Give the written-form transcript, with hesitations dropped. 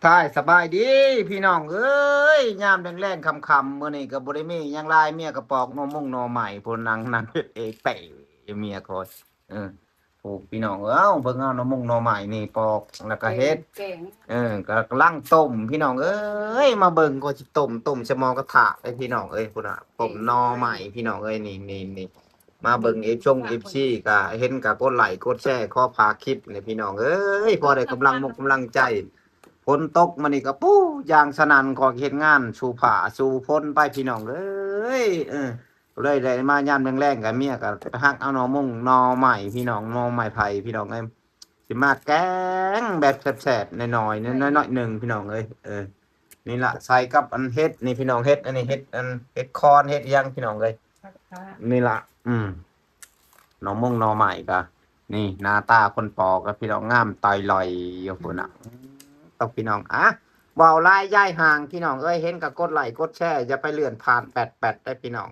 ทายสบายดีพี่น้องเอ้ยยามแรงๆค่ำๆมื้อนี้ก็บ่ได้มีหยังหลายเมียก็ปอกหน่อมุ่งหน่อใหม่พุ่นนั่งเฮ็ดเองเป๋เมียคอยเออถูกพี่น้องเอ้าเบิ่งเอาหน่อมุ่งหน่อใหม่นี่ปอกแล้วก็แกงเฮ็ดแกงก็กำลังต้มพี่น้องเอ้ยมาเบิ่งก็สิต้มสมองกระทะเอ้ยพี่น้องเอ้ยพุ่นน่ะต้มหน่อใหม่พี่น้องเอ้ยนี่มาเบิ่งFC ก็เห็นก็กดไลค์กดแชร์ขอฝากคลิปนี่พี่น้องเอ้ยพอได้กำลังใจ ฝนตกมานี่ก็ปู้ยางสนั่นขอเฮ็ดงานสู่ผาสู่พ้นไปพี่น้องเอ้ยเลยได้มายามแรงๆกับเมียก็ฮักเอาหน่อมุ่งหน่อใหม่พี่น้องหน่อใหม่ไผ่พี่น้องเอ้ยสิมาแกงแบบแซ่บๆน้อยๆน้อยๆหนึ่งพี่น้องเอ้ยนี่ล่ะใส่กับอันเฮ็ดนี่พี่น้องเฮ็ดอันนี้เฮ็ดอันเฮ็ดคอนเฮ็ดอิหยังพี่น้องเอ้ยนี่ล่ะหน่อมุ่งหน่อใหม่ก็นี่หน้าตาคนปอกกับพี่น้องงามต่อยลอยอยู่พุ่นน่ะ ต้องพี่น้องเว้าลายย่ายห่างพี่น้องเอ้ยเห็นก็กดไลค์กดแชร์อย่าไปเลื่อนผ่านแปดได้พี่น้อง